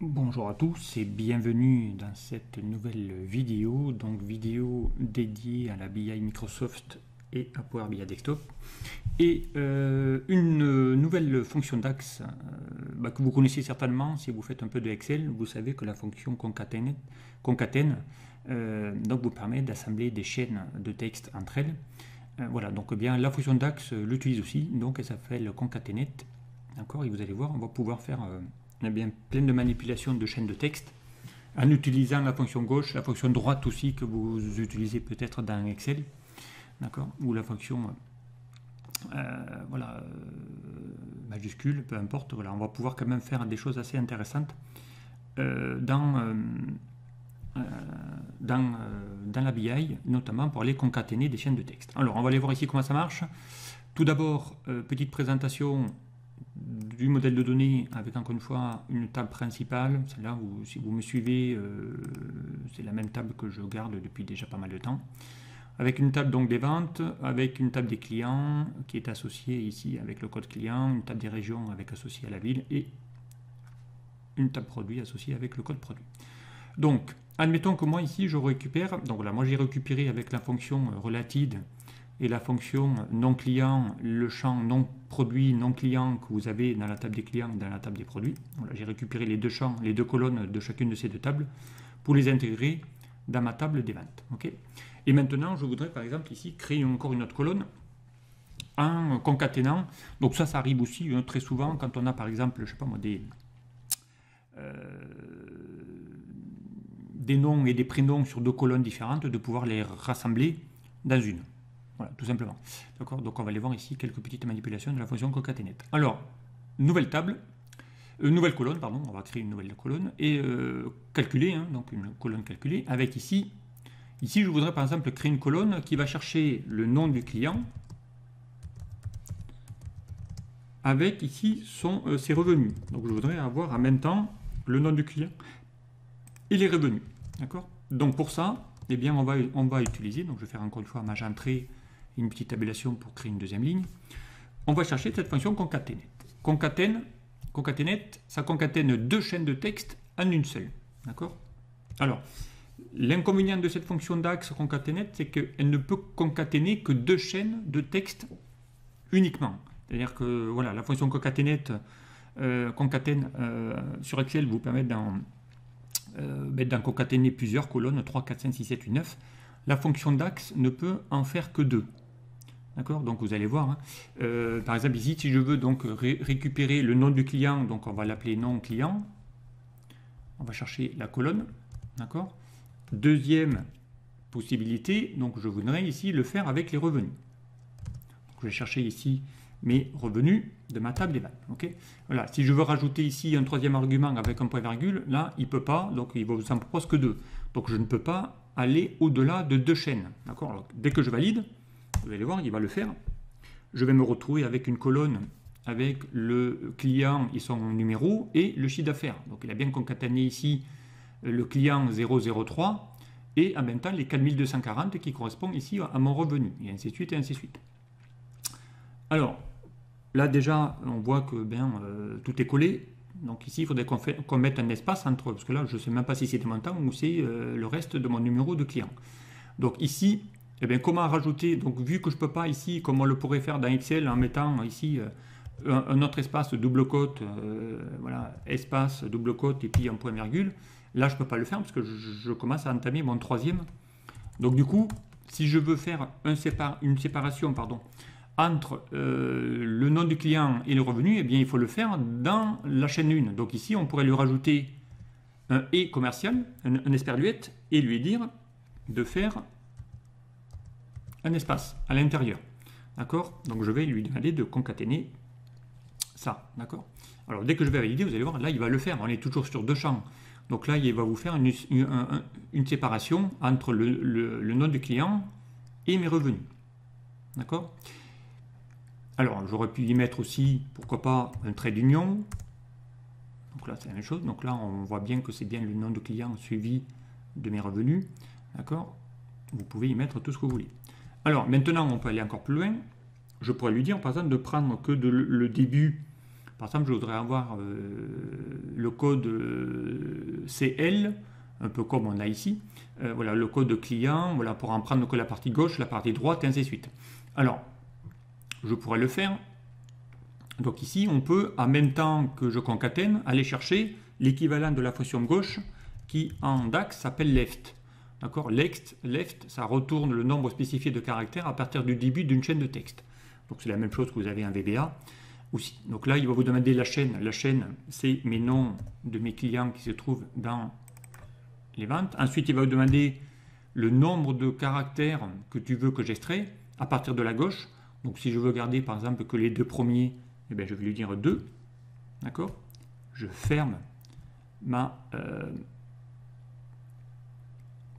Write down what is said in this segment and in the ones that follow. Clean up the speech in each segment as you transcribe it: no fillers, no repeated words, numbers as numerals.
Bonjour à tous et bienvenue dans cette nouvelle vidéo, donc vidéo dédiée à la BI Microsoft et à Power BI Desktop. Et une nouvelle fonction DAX que vous connaissez certainement si vous faites un peu de Excel. Vous savez que la fonction concatène donc vous permet d'assembler des chaînes de texte entre elles. Voilà, donc bien la fonction DAX l'utilise aussi, donc elle s'appelle concatenate. D'accord, et vous allez voir, on va pouvoir faire bien plein de manipulations de chaînes de texte en utilisant la fonction gauche, la fonction droite aussi que vous utilisez peut-être dans Excel, d'accord, ou la fonction majuscule, peu importe. Voilà, on va pouvoir quand même faire des choses assez intéressantes dans la BI, notamment pour aller concaténer des chaînes de texte. Alors, on va aller voir ici comment ça marche. Tout d'abord, petite présentation du modèle de données avec encore une fois une table principale. Celle-là, si vous me suivez, c'est la même table que je garde depuis déjà pas mal de temps. Avec une table donc des ventes, avec une table des clients qui est associée ici avec le code client, une table des régions avec associée à la ville et une table produit associée avec le code produit. Donc, admettons que moi ici je récupère, donc voilà, moi j'ai récupéré avec la fonction related et la fonction non client, le champ non produit, non client que vous avez dans la table des clients et dans la table des produits. Voilà, j'ai récupéré les deux champs, les deux colonnes de chacune de ces deux tables pour les intégrer dans ma table des ventes. Okay, et maintenant, je voudrais par exemple ici créer encore une autre colonne en concaténant. Donc ça arrive aussi très souvent quand on a par exemple, je sais pas moi, des noms et des prénoms sur deux colonnes différentes, de pouvoir les rassembler dans une. Voilà, tout simplement. D'accord. Donc on va aller voir ici quelques petites manipulations de la fonction concatenate. Alors, nouvelle table, nouvelle colonne, pardon, on va créer une nouvelle colonne et calculer, donc une colonne calculée avec ici, je voudrais par exemple créer une colonne qui va chercher le nom du client avec ici ses revenus. Donc je voudrais avoir en même temps le nom du client et les revenus. D'accord. Donc pour ça, eh bien on va utiliser, donc je vais faire encore une fois ma entrée, une petite tabulation pour créer une deuxième ligne. On va chercher cette fonction concatenate. Concatenate, ça concatène deux chaînes de texte en une seule. D'accord. Alors, l'inconvénient de cette fonction DAX concatenate, c'est qu'elle ne peut concaténer que deux chaînes de texte uniquement. C'est-à-dire que voilà, la fonction concatenate concatène sur Excel vous permet d'en concaténer plusieurs colonnes, 3, 4, 5, 6, 7, 8, 9. La fonction DAX ne peut en faire que deux. D'accord. Donc vous allez voir, par exemple ici, si je veux donc récupérer le nom du client, donc on va l'appeler nom client, on va chercher la colonne, d'accord. Deuxième possibilité, donc je voudrais ici le faire avec les revenus. Donc, je vais chercher ici mes revenus de ma table des ventes. Okay, voilà. Si je veux rajouter ici un troisième argument avec un point virgule, là il ne peut pas, donc il vous en propose que deux. Donc je ne peux pas aller au-delà de deux chaînes. D'accord. Dès que je valide, vous allez voir, il va le faire. Je vais me retrouver avec une colonne avec le client et son numéro et le chiffre d'affaires. Donc il a bien concaténé ici le client 003 et en même temps les 4240 qui correspondent ici à mon revenu, et ainsi de suite et ainsi de suite. Alors, là déjà, on voit que tout est collé. Donc ici, il faudrait qu'on mette un espace entre, parce que là, je ne sais même pas si c'est mon temps ou c'est le reste de mon numéro de client. Donc ici, comment rajouter, donc vu que je ne peux pas ici, comme on le pourrait faire dans Excel en mettant ici un autre espace, double cote, voilà, espace, double cote et puis un point virgule, là je ne peux pas le faire parce que je commence à entamer mon troisième. Donc du coup, si je veux faire une séparation entre le nom du client et le revenu, eh bien il faut le faire dans la chaîne 1. Donc ici, on pourrait lui rajouter un « et » commercial, un esperluette, et lui dire de faire un espace à l'intérieur. D'accord. Donc je vais lui demander de concaténer ça. D'accord. Alors dès que je vais valider, vous allez voir, là il va le faire. On est toujours sur deux champs. Donc là, il va vous faire une séparation entre le nom du client et mes revenus. D'accord. Alors, j'aurais pu y mettre aussi, pourquoi pas, un trait d'union. Donc là, c'est la même chose. Donc là, on voit bien que c'est bien le nom de client suivi de mes revenus. D'accord. Vous pouvez y mettre tout ce que vous voulez. Alors, maintenant, on peut aller encore plus loin. Je pourrais lui dire, par exemple, de prendre que le début. Par exemple, je voudrais avoir le code CL, un peu comme on a ici. Voilà, le code client, voilà, pour en prendre que la partie gauche, la partie droite, et ainsi de suite. Alors, je pourrais le faire. Donc ici, on peut, en même temps que je concatène, aller chercher l'équivalent de la fonction gauche qui, en DAX, s'appelle left. D'accord? Left, ça retourne le nombre spécifié de caractères à partir du début d'une chaîne de texte. Donc c'est la même chose que vous avez en VBA aussi. Donc là, il va vous demander la chaîne. La chaîne, c'est mes noms de mes clients qui se trouvent dans les ventes. Ensuite, il va vous demander le nombre de caractères que tu veux que j'extrais à partir de la gauche. Donc si je veux garder par exemple que les deux premiers, eh bien, je vais lui dire 2. D'accord? Je ferme ma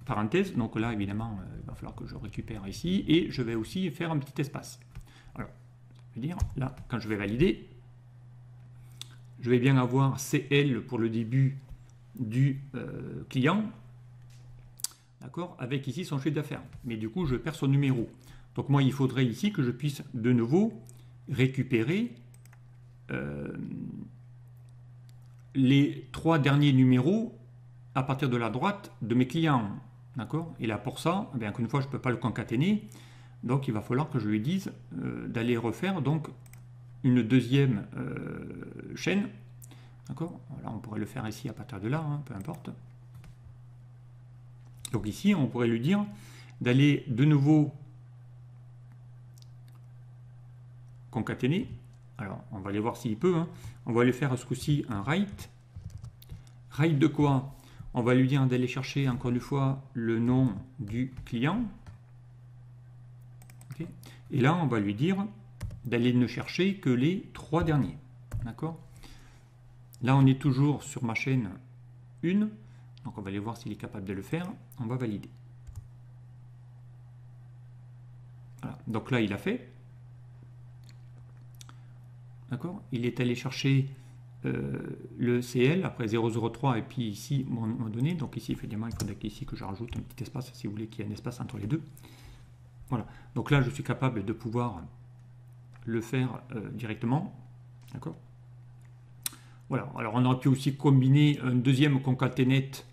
parenthèse. Donc là, évidemment, il va falloir que je récupère ici. Et je vais aussi faire un petit espace. Alors, ça veut dire, là, quand je vais valider, je vais bien avoir CL pour le début du client. D'accord? Avec ici son chiffre d'affaires. Mais du coup, je perds son numéro. Donc moi, il faudrait ici que je puisse de nouveau récupérer les 3 derniers numéros à partir de la droite de mes clients. D'accord? Et là, pour ça, eh bien, encore une fois, je ne peux pas le concaténer. Donc, il va falloir que je lui dise d'aller refaire donc une deuxième chaîne. D'accord? Là, on pourrait le faire ici à partir de là, hein, peu importe. Donc ici, on pourrait lui dire d'aller de nouveau concaténer. Alors, on va aller voir s'il peut. Hein. On va lui faire ce coup-ci un write. Write de quoi? On va lui dire d'aller chercher encore une fois le nom du client. Okay. Et là, on va lui dire d'aller ne chercher que les 3 derniers. D'accord? Là, on est toujours sur ma chaîne 1. Donc, on va aller voir s'il est capable de le faire. On va valider. Voilà. Donc là, il a fait. D'accord? Il est allé chercher le CL après 003 et puis ici, mon donné. Donc ici, effectivement, il faudrait qu'ici que je rajoute un petit espace si vous voulez qu'il y ait un espace entre les deux. Voilà. Donc là, je suis capable de pouvoir le faire directement. D'accord? Voilà. Alors, on aurait pu aussi combiner un deuxième concaténate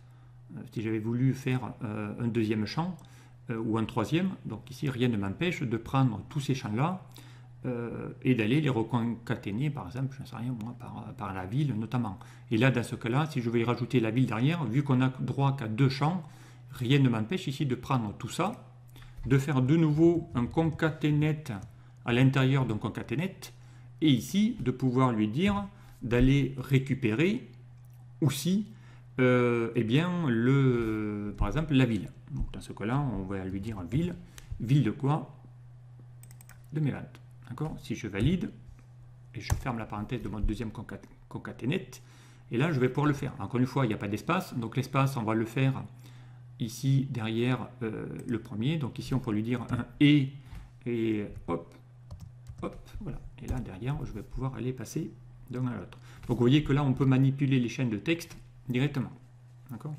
si j'avais voulu faire un deuxième champ ou un troisième. Donc ici, rien ne m'empêche de prendre tous ces champs-là et d'aller les reconcaténer, par exemple, je ne sais rien, moi, par la ville notamment. Et là, dans ce cas-là, si je vais y rajouter la ville derrière, vu qu'on n'a droit qu'à 2 champs, rien ne m'empêche ici de prendre tout ça, de faire de nouveau un concaténate à l'intérieur d'un concaténate, et ici, de pouvoir lui dire d'aller récupérer aussi eh bien, par exemple, la ville. Donc, dans ce cas-là, on va lui dire ville. Ville de quoi? De mes ventes. D'accord? Si je valide, et je ferme la parenthèse de mon deuxième concaténate, et là, je vais pouvoir le faire. Encore une fois, il n'y a pas d'espace. Donc, l'espace, on va le faire ici, derrière le premier. Donc, ici, on peut lui dire un et hop, hop, voilà. Et là, derrière, je vais pouvoir aller passer d'un à l'autre. Donc, vous voyez que là, on peut manipuler les chaînes de texte directement. D'accord?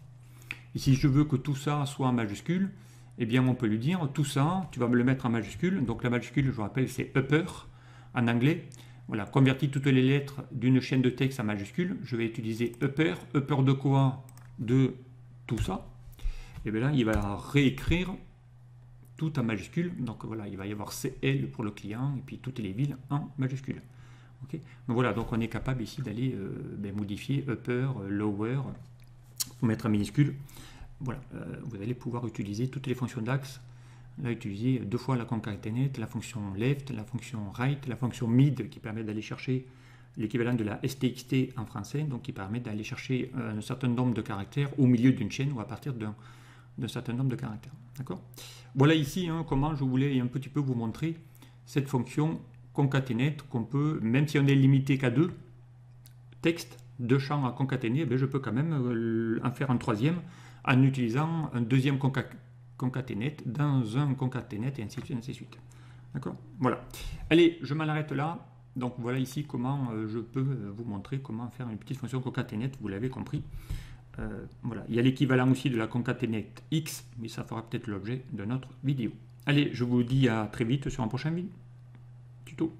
Ici, je veux que tout ça soit en majuscule. Eh bien, on peut lui dire, tout ça, tu vas me le mettre en majuscule. Donc, la majuscule, je vous rappelle, c'est upper en anglais. Voilà, convertis toutes les lettres d'une chaîne de texte en majuscule. Je vais utiliser upper. Upper de quoi? De tout ça. Et bien là, il va réécrire tout en majuscule. Donc, voilà, il va y avoir CL pour le client et puis toutes les villes en majuscule. Okay. Donc, voilà, donc on est capable ici d'aller modifier upper, lower, pour mettre en minuscule. Voilà, vous allez pouvoir utiliser toutes les fonctions DAX. Là, utiliser 2 fois la concaténate, la fonction left, la fonction right, la fonction mid qui permet d'aller chercher l'équivalent de la STXT en français, donc qui permet d'aller chercher un certain nombre de caractères au milieu d'une chaîne ou à partir d'un certain nombre de caractères. D'accord? Voilà ici comment je voulais un petit peu vous montrer cette fonction concaténate qu'on peut, même si on est limité qu'à 2 textes, 2 champs à concaténer, je peux quand même en faire un troisième en utilisant un deuxième concaténate dans un concaténate et ainsi de suite, ainsi de suite. D'accord? Voilà. Allez, je m'en arrête là. Donc voilà ici comment je peux vous montrer comment faire une petite fonction concaténate, vous l'avez compris. Voilà. Il y a l'équivalent aussi de la concaténate X, mais ça fera peut-être l'objet de notre vidéo. Allez, je vous dis à très vite sur un prochain tuto.